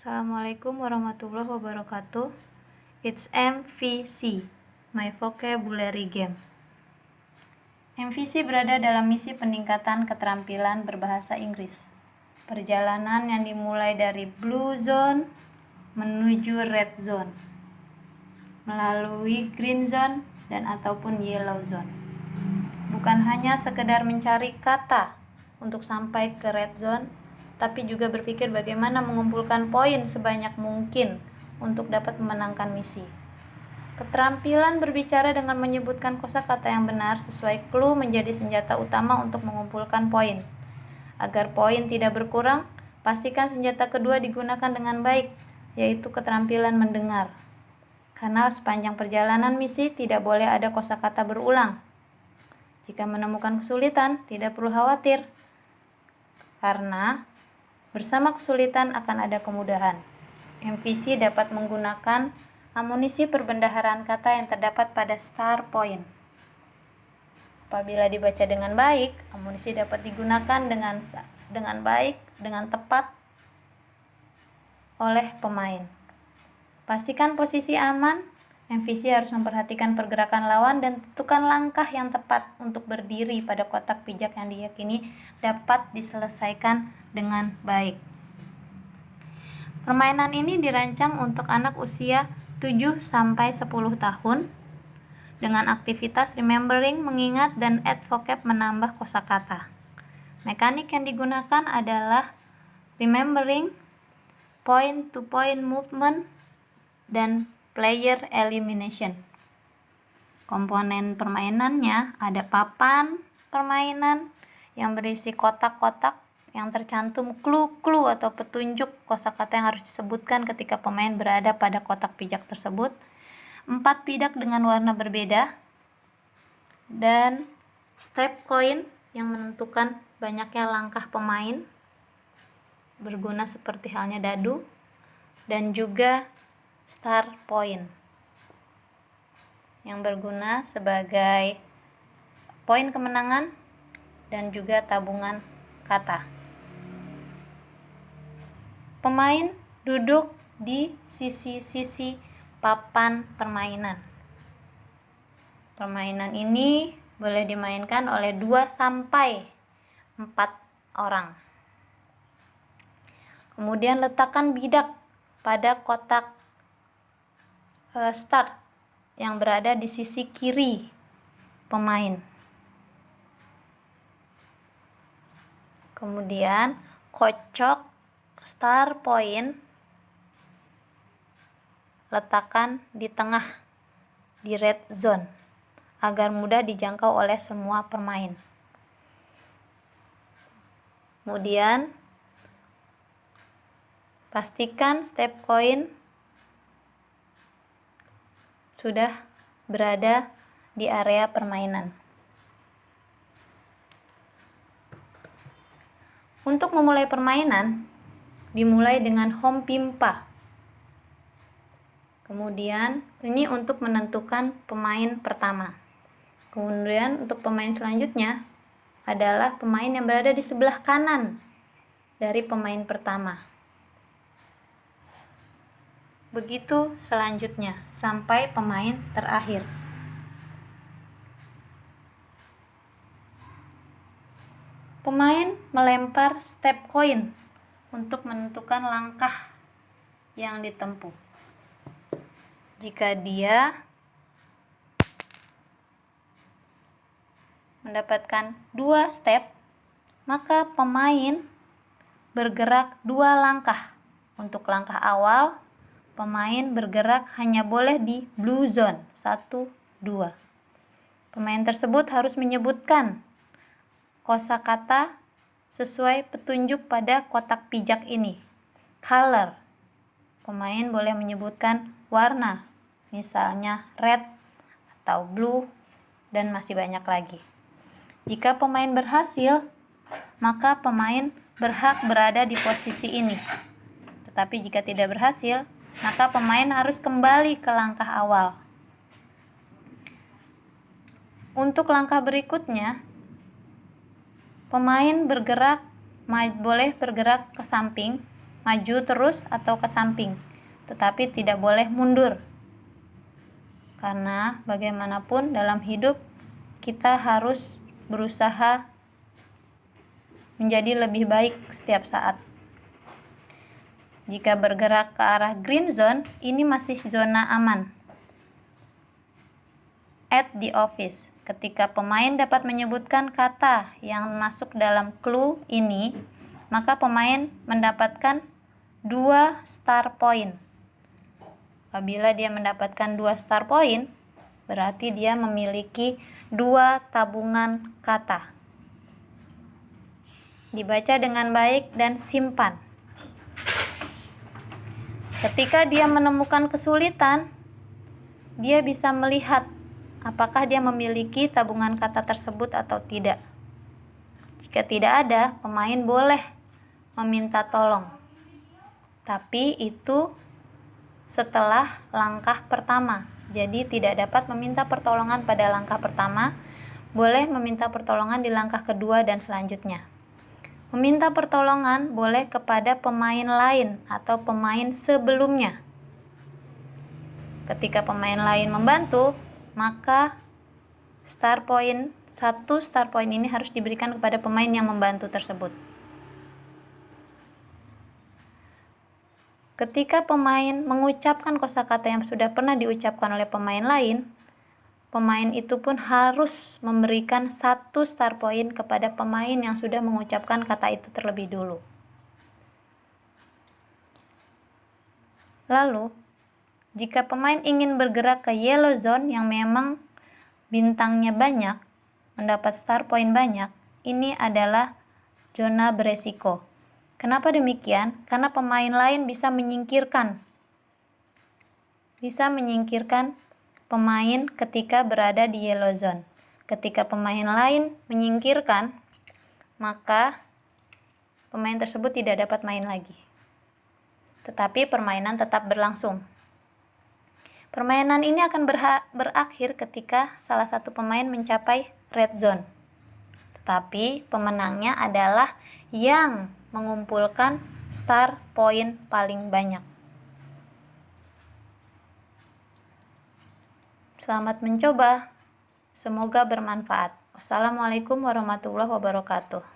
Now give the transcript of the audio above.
Assalamualaikum warahmatullahi wabarakatuh. It's MVC, My Vocabulary Game. MVC berada dalam misi peningkatan keterampilan berbahasa Inggris. Perjalanan yang dimulai dari Blue Zone menuju Red Zone, melalui Green Zone dan ataupun Yellow Zone. Bukan hanya sekedar mencari kata untuk sampai ke Red Zone, tapi juga berpikir bagaimana mengumpulkan poin sebanyak mungkin untuk dapat memenangkan misi. Keterampilan berbicara dengan menyebutkan kosakata yang benar sesuai clue menjadi senjata utama untuk mengumpulkan poin. Agar poin tidak berkurang, pastikan senjata kedua digunakan dengan baik, yaitu keterampilan mendengar. Karena sepanjang perjalanan misi tidak boleh ada kosakata berulang. Jika menemukan kesulitan, tidak perlu khawatir, karena bersama kesulitan akan ada kemudahan. MVC dapat menggunakan amunisi perbendaharaan kata yang terdapat pada star point. Apabila dibaca dengan baik, amunisi dapat digunakan dengan baik, dengan tepat oleh pemain. Pastikan posisi aman. MVC harus memperhatikan pergerakan lawan dan tentukan langkah yang tepat untuk berdiri pada kotak pijak yang diyakini dapat diselesaikan dengan baik. Permainan ini dirancang untuk anak usia 7-10 tahun dengan aktivitas remembering, mengingat, dan add vocab menambah kosakata. Mekanik yang digunakan adalah remembering, point-to-point movement, dan player elimination. Komponen permainannya ada papan permainan yang berisi kotak-kotak yang tercantum clue-clue atau petunjuk kosakata yang harus disebutkan ketika pemain berada pada kotak pijak tersebut, 4 pijak dengan warna berbeda, dan step coin yang menentukan banyaknya langkah pemain, berguna seperti halnya dadu, dan juga star point yang berguna sebagai poin kemenangan dan juga tabungan kata. Pemain duduk di sisi-sisi papan permainan. Permainan ini boleh dimainkan oleh 2-4 orang. Kemudian letakkan bidak pada kotak start yang berada di sisi kiri pemain. Kemudian kocok star point, letakkan di tengah di red zone agar mudah dijangkau oleh semua pemain. Kemudian pastikan step coin sudah berada di area permainan. Untuk memulai permainan, dimulai dengan home pimpa. Kemudian ini untuk menentukan pemain pertama. Kemudian untuk pemain selanjutnya adalah pemain yang berada di sebelah kanan dari pemain pertama. Begitu selanjutnya sampai pemain terakhir. Pemain melempar step coin untuk menentukan langkah yang ditempuh. Jika dia mendapatkan 2 step, maka pemain bergerak 2 langkah. Untuk langkah awal, pemain bergerak hanya boleh di blue zone 1, 2. Pemain tersebut harus menyebutkan kosakata sesuai petunjuk pada kotak pijak ini. Color, pemain boleh menyebutkan warna, misalnya red atau blue, dan masih banyak lagi. Jika pemain berhasil, maka pemain berhak berada di posisi ini. Tetapi jika tidak berhasil, maka pemain harus kembali ke langkah awal. Untuk langkah berikutnya, pemain boleh bergerak ke samping maju terus atau ke samping, tetapi tidak boleh mundur. Karena bagaimanapun dalam hidup kita harus berusaha menjadi lebih baik setiap saat. Jika bergerak ke arah green zone, ini masih zona aman. At the office, ketika pemain dapat menyebutkan kata yang masuk dalam clue ini, maka pemain mendapatkan 2 star point. Apabila dia mendapatkan 2 star point, berarti dia memiliki 2 tabungan kata. Dibaca dengan baik dan simpan. Ketika dia menemukan kesulitan, dia bisa melihat apakah dia memiliki tabungan kata tersebut atau tidak. Jika tidak ada, pemain boleh meminta tolong. Tapi itu setelah langkah pertama. Jadi tidak dapat meminta pertolongan pada langkah pertama, boleh meminta pertolongan di langkah kedua dan selanjutnya. Meminta pertolongan boleh kepada pemain lain atau pemain sebelumnya. Ketika pemain lain membantu, maka 1 star point ini harus diberikan kepada pemain yang membantu tersebut. Ketika pemain mengucapkan kosakata yang sudah pernah diucapkan oleh pemain lain, pemain itu pun harus memberikan 1 star point kepada pemain yang sudah mengucapkan kata itu terlebih dulu. Lalu, jika pemain ingin bergerak ke yellow zone yang memang bintangnya banyak, mendapat star point banyak, ini adalah zona beresiko. Kenapa demikian? Karena pemain lain bisa menyingkirkan pemain ketika berada di yellow zone. Ketika pemain lain menyingkirkan, maka pemain tersebut tidak dapat main lagi. Tetapi permainan tetap berlangsung. Permainan ini akan berakhir ketika salah satu pemain mencapai red zone. Tetapi pemenangnya adalah yang mengumpulkan star point paling banyak. Selamat mencoba. Semoga bermanfaat. Wassalamualaikum warahmatullahi wabarakatuh.